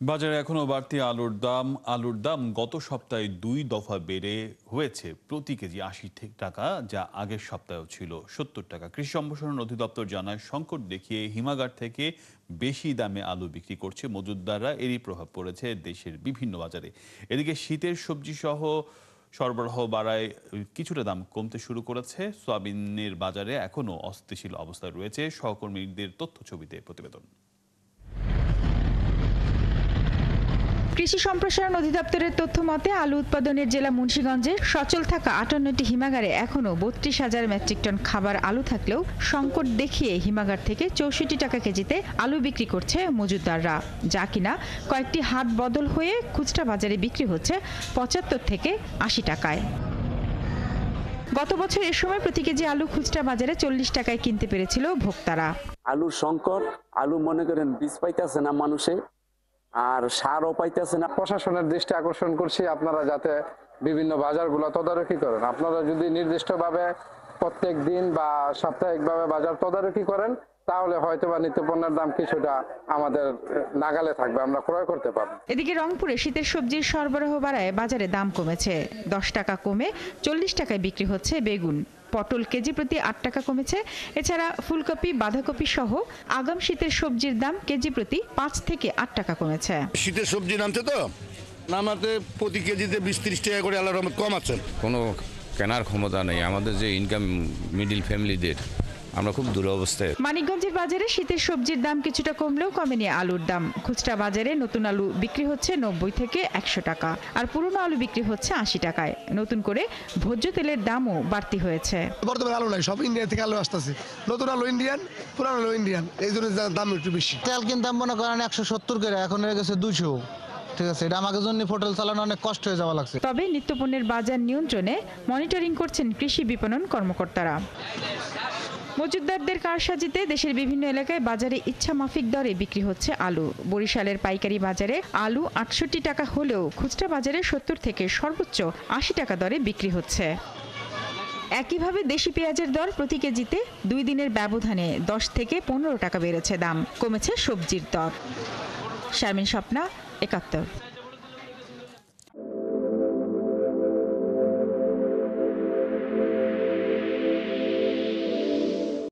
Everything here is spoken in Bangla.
বাজারে এখনো বাড়তি আলুর দাম গত সপ্তাহে 2 দফা বেড়ে হয়েছে প্রতি কেজি 80 টাকা, যা আগের সপ্তাহেও ছিল 70 টাকা। কৃষি সম্প্রসারণ অধিদপ্তর জানায়, সংকট দেখিয়ে হিমাগার থেকে বেশি দামে আলু বিক্রি করছে মজুতদাররা। এরই প্রভাব পড়েছে দেশের বিভিন্ন বাজারে। এদিকে শীতের সবজি সহ সরবরাহ বাড়ায় কিছুটা দাম কমতে শুরু করেছে। সয়াবিনের বাজারে এখনো অস্থিতিশীল অবস্থায় রয়েছে। সহকর্মীদের তথ্য ছবিতে প্রতিবেদন। কৃষি সম্প্রসারণ অধিদপ্তরের তথ্য মতে, আলু উৎপাদনের জেলা মুন্সিগঞ্জে সচল থাকা 58টি হিমাগারে এখনও 32,000 মেট্রিক টন খাবার আলু থাকলেও সংকট দেখিয়ে হিমাগার থেকে 64 টাকা কেজিতে আলু বিক্রি করছে মজুতদাররা, যা কিনা কয়েকটি হাট বদল হয়ে খুচরা বাজারে বিক্রি হচ্ছে 75 থেকে 80 টাকায়। গত বছর এ সময় প্রতি কেজি আলু খুচরা বাজারে 40 টাকায় কিনতে পেরেছিল ভোক্তারা। আলুর সংকট, আলু মনে করেন বীজ পাইতেছে না মানুষে, আর সারও পাইতেছে না। প্রশাসনের দৃষ্টি আকর্ষণ করছি, আপনারা যাতে বিভিন্ন বাজারগুলো তদারকি করেন। আপনারা যদি নির্দিষ্টভাবে প্রত্যেক দিন বা সাপ্তাহিকভাবে বাজার তদারকি করেন, তাহলে হয়তোবা নিত্যপণ্যের দাম কিছুটা আমাদের নাগালে থাকবে, আমরা ক্রয় করতে পারবো। এদিকে রংপুরে শীতের সবজির সরবরাহ বাড়ায় বাজারে দাম কমেছে। 10 টাকা কমে 40 টাকায় বিক্রি হচ্ছে বেগুন। পটল কেজি প্রতি 8 টাকা কমেছে। এছাড়া ফুলকপি, বাঁধাকপি সহ আগাম শীতের সবজির দাম কেজি প্রতি 5 থেকে 8 টাকা কমেছে। শীতের সবজি নামছে তো নামাতে প্রতি কেজিতে 20-30 টাকা করে আল্লাহর রহমত কম আছে। কোনো কেনার ক্ষমতা নেই আমাদের, যে ইনকাম মিডিল ফ্যামিলিদের, আমরা খুব দুরবস্থায়। মানিকগঞ্জের বাজারে শীতের সবজির দাম কিছুটা কমলেও কমেনি আলুর দাম। খুচরা বাজারে নতুন আলু বিক্রি হচ্ছে 90 থেকে 100 টাকা, আর পুরনো আলু বিক্রি হচ্ছে 80 টাকায়। নতুন করে ভোজ্য তেলের দামও বাড়তি হয়েছে। বর্তমানে আলু নাই, সব ইন্ডিয়া থেকে আলু আসতেছে। নতুন আলু ইন্ডিয়ান, পুরানো আলু ইন্ডিয়ান, এই জন্য দাম একটু বেশি। তেল কিনতাম মনে করেন 170 করে, এখন হয়ে গেছে 200। ঠিক আছে, এটা আমাদের জন্য হোটেল চালানো অনেক কষ্ট হয়ে যাওয়া লাগছে। তবে নিত্যপণ্যের বাজার নিয়ন্ত্রণে মনিটরিং করছেন কৃষি বিপণন কর্মকর্তারা। মজুতদারদের কারসাজিতে দেশের বিভিন্ন এলাকায় বাজারে ইচ্ছা মাফিক দরে বিক্রি হচ্ছে আলু। বরিশালের পাইকারি বাজারে আলু 68 টাকা হলেও খুচরা বাজারে 70 থেকে সর্বোচ্চ 80 টাকা দরে বিক্রি হচ্ছে। একইভাবে দেশি পেঁয়াজের দর প্রতি কেজিতে 2 দিনের ব্যবধানে 10 থেকে 15 টাকা বেড়েছে দাম। কমেছে সবজির দর। শারমিন স্বপ্না, 71।